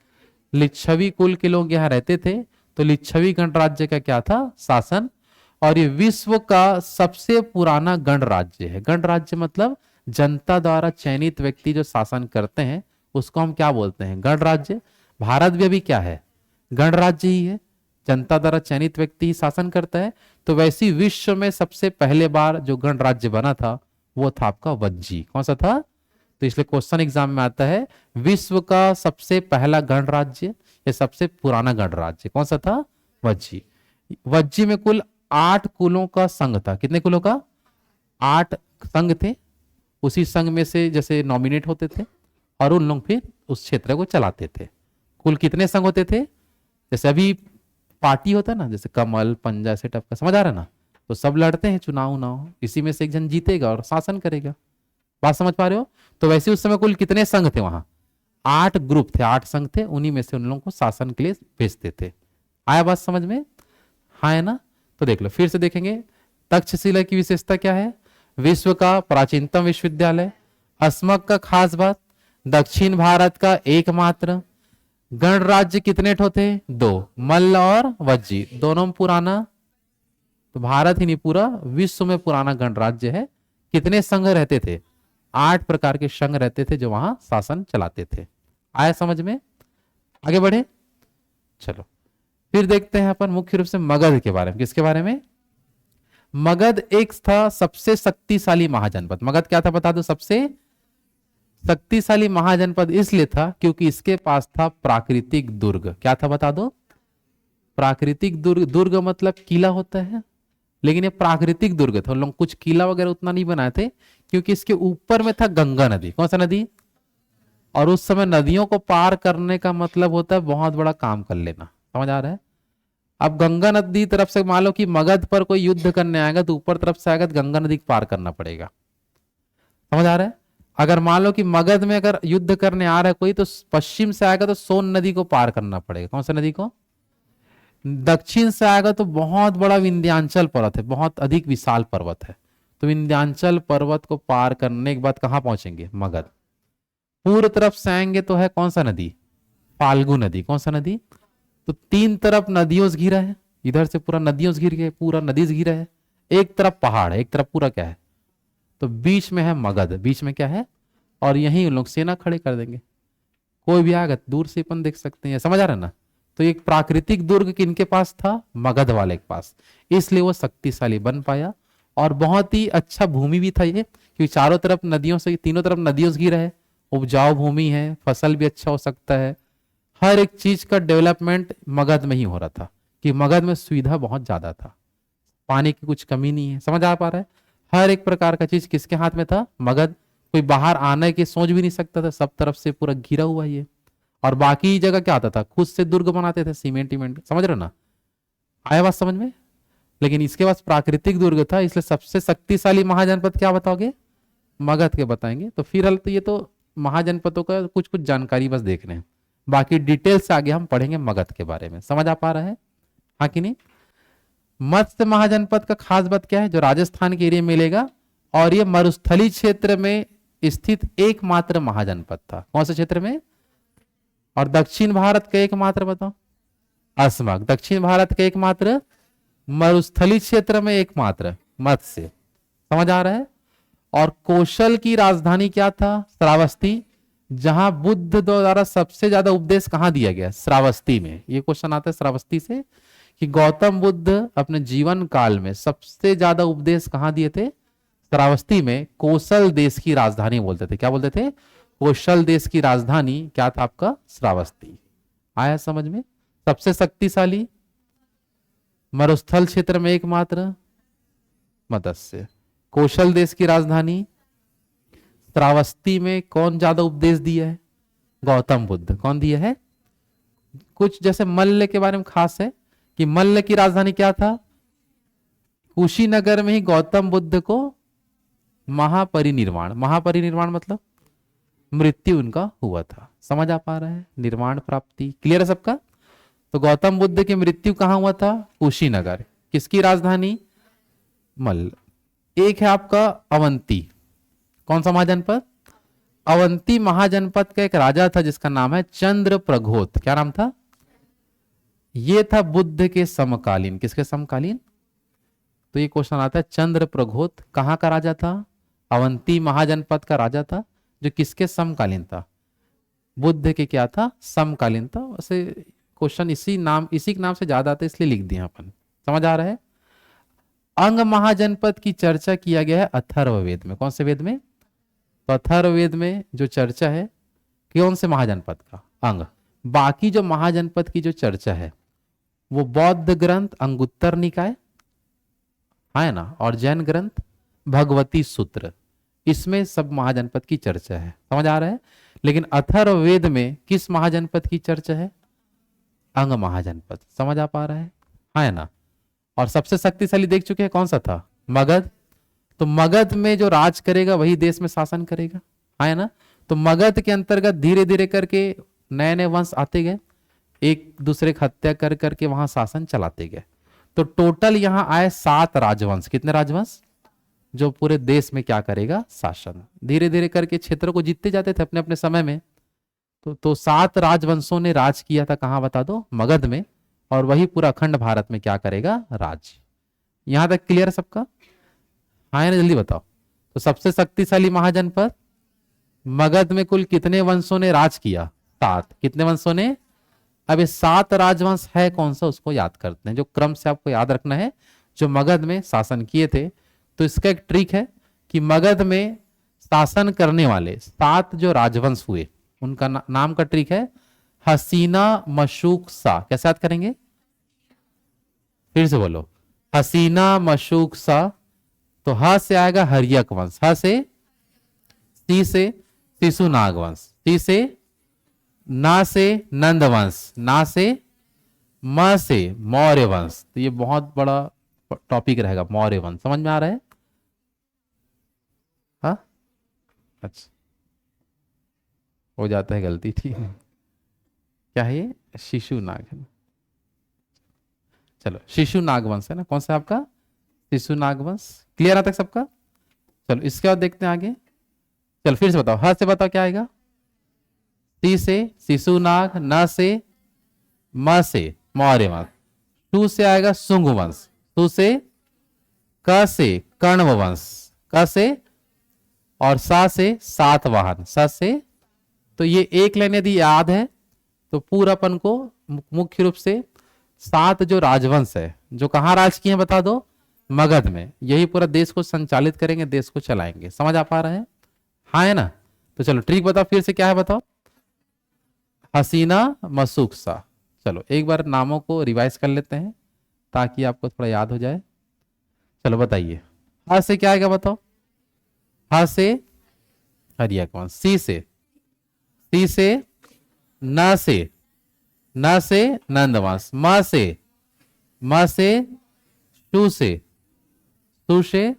लिच्छवी कुल के लोग यहां रहते थे, तो लिच्छवी गणराज्य का क्या था? शासन। और ये विश्व का सबसे पुराना गणराज्य है। गणराज्य मतलब जनता द्वारा चयनित व्यक्ति जो शासन करते हैं उसको हम क्या बोलते हैं? गणराज्य। भारत भी अभी क्या है? गणराज्य ही है। जनता द्वारा चयनित व्यक्ति ही शासन करता है। तो वैसी विश्व में सबसे पहले बार जो गणराज्य बना था वो था आपका वज्जी। कौन सा था? तो इसलिए क्वेश्चन एग्जाम में आता है विश्व का सबसे पहला गणराज्य या सबसे पुराना गणराज्य कौन सा था? वज्जी। वज्जी में कुल 8 कुलों का संघ था। कितने कुलों का? 8 संघ थे। उसी संघ में से जैसे नॉमिनेट होते थे और उन लोग फिर उस क्षेत्र को चलाते थे। कुल कितने संघ होते थे? जैसे अभी पार्टी होता है ना, जैसे कमल पंजा से टप का, समझ आ रहा है ना? तो सब लड़ते हैं चुनाव उनाव, इसी में से एक जन जीतेगा और शासन करेगा। बात समझ पा रहे हो? तो वैसे उस समय कुल कितने संघ थे वहां? 8 ग्रुप थे, 8 संघ थे। उन्हीं में से उन लोगों को शासन के लिए भेजते थे। आया बात समझ में? हाँ है ना? तो देख लो, फिर से देखेंगे। तक्षशिला की विशेषता क्या है? विश्व का प्राचीनतम विश्वविद्यालय। अस्मक का खास बात, दक्षिण भारत का एकमात्र। गणराज्य कितने ठो थे? 2, मल्ल और वज्जी। दोनों में पुराना। तो भारत ही नहीं, पूरा विश्व में पुराना गणराज्य है। कितने संघ रहते थे? 8 प्रकार के संघ रहते थे जो वहां शासन चलाते थे। आया समझ में? आगे बढ़े। चलो फिर देखते हैं अपन मुख्य रूप से मगध के बारे में। किसके बारे में? मगध एक था सबसे शक्तिशाली महाजनपद। मगध क्या था बता दो? सबसे शक्तिशाली महाजनपद इसलिए था क्योंकि इसके पास था प्राकृतिक दुर्ग। क्या था बता दो? प्राकृतिक दुर्ग। दुर्ग मतलब किला होता है, लेकिन ये प्राकृतिक दुर्ग था। लोग कुछ किला वगैरह उतना नहीं बनाए थे क्योंकि इसके ऊपर में था गंगा नदी। कौन सा नदी? और उस समय नदियों को पार करने का मतलब होता है बहुत बड़ा काम कर लेना। समझ आ रहा है? अब गंगा नदी तरफ से मान लो कि मगध पर कोई युद्ध करने आएगा तो ऊपर तरफ से आएगा तो गंगा नदी को पार करना पड़ेगा। समझ आ रहा है? अगर मान लो कि मगध में अगर युद्ध करने आ रहा है कोई तो पश्चिम से आएगा तो सोन नदी को पार करना पड़ेगा। कौन सा नदी को? दक्षिण से आएगा तो बहुत बड़ा विंध्याचल पर्वत है, बहुत अधिक विशाल पर्वत है, तो विंध्याचल पर्वत को पार करने के बाद कहां पहुंचेंगे? मगध। पूर्व तरफ से आएंगे तो है कौन सा नदी? फाल्गु नदी। कौन सा नदी? तो तीन तरफ नदियों से घिरा है, इधर से पूरा नदियों से घिर गए, पूरा नदी से घिरा है, एक तरफ पहाड़ है, एक तरफ पूरा क्या है, तो बीच में है मगध। बीच में क्या है? और यहीं लोग सेना खड़े कर देंगे, कोई भी आएगा दूर से अपन देख सकते हैं। समझ आ रहा है ना? तो एक प्राकृतिक दुर्ग किनके पास था? मगध वाले के पास, इसलिए वो शक्तिशाली बन पाया। और बहुत ही अच्छा भूमि भी था ये, क्योंकि चारों तरफ नदियों से, तीनों तरफ नदियों से घिरा है, उपजाऊ भूमि है, फसल भी अच्छा हो सकता है, हर एक चीज का डेवलपमेंट मगध में ही हो रहा था, कि मगध में सुविधा बहुत ज्यादा था, पानी की कुछ कमी नहीं है। समझ आ पा रहा है? हर एक प्रकार का चीज किसके हाथ में था? मगध। कोई बाहर आने की सोच भी नहीं सकता था, सब तरफ से पूरा घिरा हुआ ये। और बाकी जगह क्या आता था? खुद से दुर्ग बनाते थे, सीमेंट ईमेंट। समझ रहे हो ना? आया बात समझ में? लेकिन इसके पास प्राकृतिक दुर्ग था, इसलिए सबसे शक्तिशाली महाजनपद क्या बताओगे? मगध के बताएंगे। तो फिर तो ये तो महाजनपदों का कुछ कुछ जानकारी बस देख रहे हैं, बाकी डिटेल से आगे हम पढ़ेंगे मगध के बारे में। समझ आ पा रहा है? हाँ कि नहीं? मत्स्य महाजनपद का खास बात क्या है? जो राजस्थान के एरिया में मिलेगा, और ये मरुस्थली क्षेत्र में स्थित एकमात्र महाजनपद था। कौन से क्षेत्र में? और दक्षिण भारत का एकमात्र, बताओ? अस्मक। दक्षिण भारत का एकमात्र, मरुस्थली क्षेत्र में एकमात्र मत्स्य। समझ आ रहा है? और कौशल की राजधानी क्या था? श्रावस्ती। जहां बुद्ध द्वारा सबसे ज्यादा उपदेश कहां दिया गया? श्रावस्ती में। ये क्वेश्चन आता है श्रावस्ती से, कि गौतम बुद्ध अपने जीवन काल में सबसे ज्यादा उपदेश कहां दिए थे? श्रावस्ती में। कौशल देश की राजधानी बोलते थे। क्या बोलते थे? कौशल देश की राजधानी क्या था आपका? श्रावस्ती। आया समझ में? सबसे शक्तिशाली, मरुस्थल क्षेत्र में एकमात्र, मत्स्य। कौशल देश की राजधानी श्रावस्ती में। कौन ज्यादा उपदेश दिया है? गौतम बुद्ध। कौन दिया है? कुछ जैसे मल्ल के बारे में खास है कि मल्ल की राजधानी क्या था? कुशीनगर में ही गौतम बुद्ध को महापरिनिर्वाण, महापरिनिर्वाण मतलब मृत्यु उनका हुआ था। समझ आ पा रहा है? निर्वाण प्राप्ति। क्लियर है सबका? तो गौतम बुद्ध की मृत्यु कहां हुआ था? कुशीनगर। किसकी राजधानी? मल्ल। एक है आपका अवंती। कौन सा महाजनपद? अवंती महाजनपद का एक राजा था जिसका नाम है चंद्र प्रघोत। क्या नाम था? ये था बुद्ध के समकालीन। किसके समकालीन? तो ये क्वेश्चन आता है, चंद्र प्रघोत कहां का राजा था? अवंती महाजनपद का राजा था, जो किसके समकालीन था? बुद्ध के क्या था? समकालीन था। वैसे क्वेश्चन इसी के नाम से ज्यादा आता है, इसलिए लिख दिया अपन। समझ आ रहा है? अंग महाजनपद की चर्चा किया गया है अथर्ववेद में। कौन से वेद में? तो अथर्ववेद में जो चर्चा है कौन से महाजनपद का? अंग। बाकी जो महाजनपद की जो चर्चा है वो बौद्ध ग्रंथ अंगुत्तर निकाय है ना, और जैन ग्रंथ भगवती सूत्र, इसमें सब महाजनपद की चर्चा है। समझ आ रहा है? लेकिन अथर्ववेद में किस महाजनपद की चर्चा है? अंग महाजनपद। समझ आ पा रहा है ना? और सबसे शक्तिशाली देख चुके हैं कौन सा था? मगध। तो मगध में जो राज करेगा वही देश में शासन करेगा, है ना? तो मगध के अंतर्गत धीरे धीरे करके नए नए वंश आते गए, एक दूसरे की हत्या कर करके वहां शासन चलाते गए। तो टोटल यहां आए 7 राजवंश। कितने राजवंश? जो पूरे देश में क्या करेगा? शासन। धीरे धीरे करके क्षेत्र को जीतते जाते थे अपने अपने समय में। तो 7 राजवंशों ने राज किया था। कहां बता दो? मगध में। और वही पूरा अखंड भारत में क्या करेगा? राज। यहां तक क्लियर है सबका? हाँ ना? जल्दी बताओ। तो सबसे शक्तिशाली महाजनपद मगध में कुल कितने वंशों ने राज किया? 7। कितने वंशों ने? अब ये 7 राजवंश है कौन सा, उसको याद करते हैं। जो क्रम से आपको याद रखना है, जो मगध में शासन किए थे। तो इसका एक ट्रिक है कि मगध में शासन करने वाले 7 जो राजवंश हुए उनका नाम का ट्रिक है हसीना मशूक सा। कैसे याद करेंगे? फिर से बोलो, हसीना मशूक सा। तो ह से आएगा हरियक वंश, ह से, सी से शिशुनाग वंश, सी से ना से नंदवंश, ना से म से मौर्य वंश। तो ये बहुत बड़ा टॉपिक रहेगा मौर्य वंश, समझ में आ रहा है? हाँ, अच्छा, हो जाता है गलती, ठीक है। क्या है ये? शिशु नाग है ना? चलो, शिशु नागवंश है ना, कौन सा आपका? शिशु नागवंश। क्लियर आता है सबका? चलो इसके बाद देखते हैं आगे। चलो फिर से बताओ, ह से बताओ क्या आएगा? सी से शिशु नाग, न से म से मौर्य वंश, टू से आएगा शुंग वंश, टू से क से कण्व वंश, क से और सा से सातवाहन, स से। तो ये एक लाइन यदि याद है तो पूरापन को मुख्य रूप से 7 जो राजवंश है जो कहाँ राज किए हैं बता दो? मगध में। यही पूरा देश को संचालित करेंगे, देश को चलाएंगे। समझ आ पा रहे हैं? हाँ है ना? तो चलो ट्रिक बताओ फिर से, क्या है बताओ? हसीना मसूकसा। चलो एक बार नामों को रिवाइज कर लेते हैं ताकि आपको थोड़ा याद हो जाए। चलो बताइए, ह से क्या आएगा बताओ? ह से हरिया कौन, सी से न से, न से नंदवंश, म से टू से, टू से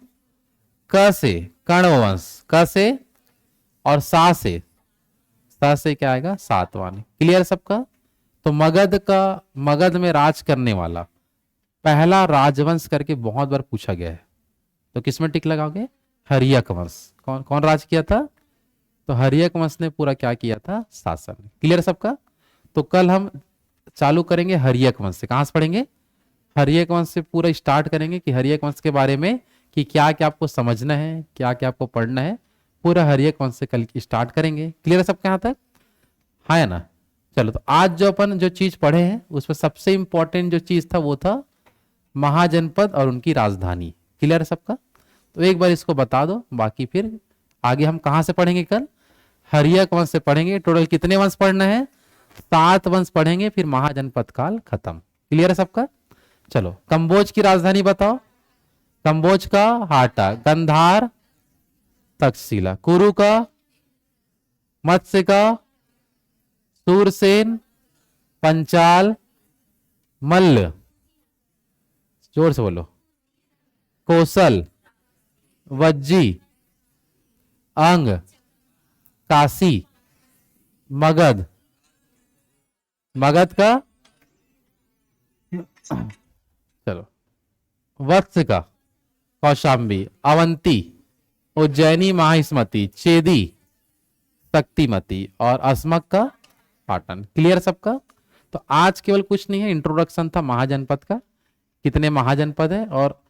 क से कण्ववंश, क से और सा से क्या आएगा? सातवाहन। क्लियर सबका? तो मगध में राज करने वाला पहला राजवंश करके बहुत बार पूछा गया है, तो किसमें टिक लगाओगे? हर्यक वंश। कौन कौन राज किया था? तो हर्यक वंश ने पूरा क्या किया था? शासन। क्लियर सबका? तो कल हम चालू करेंगे हर्यक वंश से। कहां से पढ़ेंगे? हर्यक वंश से पूरा स्टार्ट करेंगे कि हर्यक वंश के बारे में कि क्या क्या आपको समझना है, क्या क्या आपको पढ़ना है, पूरा हर्यक वंश से कल स्टार्ट करेंगे। क्लियर है सबके यहाँ तक? हाँ है ना? चलो, तो आज जो अपन जो चीज पढ़े हैं उसमें सबसे इंपॉर्टेंट जो चीज था वो था महाजनपद और उनकी राजधानी। क्लियर है सबका? तो एक बार इसको बता दो, बाकी फिर आगे हम कहां से पढ़ेंगे? कल हर्यक वंश से पढ़ेंगे। टोटल कितने वंश पढ़ना है? 7 वंश पढ़ेंगे, फिर महाजनपद काल खत्म। क्लियर है सबका? चलो, कंबोज की राजधानी बताओ। कंबोज का हाटा, गंधार तक्षशिला, कुरु का मत्स्य का सूरसेन, पंचाल, मल्ल, जोर से बोलो, कौशल, वज्जी, अंग, काशी, मगध, मगध का चलो वत्स का कौशाम्बी, अवंती, उज्जैनी, माहिष्मती, चेदी, शक्तिमती और अस्मक का पाटन। क्लियर सबका? तो आज केवल कुछ नहीं है, इंट्रोडक्शन था महाजनपद का, कितने महाजनपद है और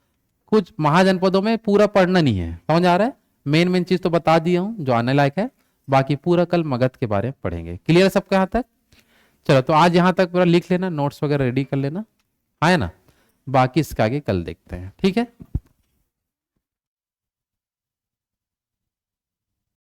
कुछ महाजनपदों में पूरा पढ़ना नहीं है। समझ आ रहा है? मेन मेन चीज तो बता दिया हूं जो आने लायक है, बाकी पूरा कल मगध के बारे में पढ़ेंगे। क्लियर है सबका यहाँ तक? चलो, तो आज यहाँ तक पूरा लिख लेना, नोट्स वगैरह रेडी कर लेना, है ना? बाकी इसका आगे कल देखते हैं, ठीक है?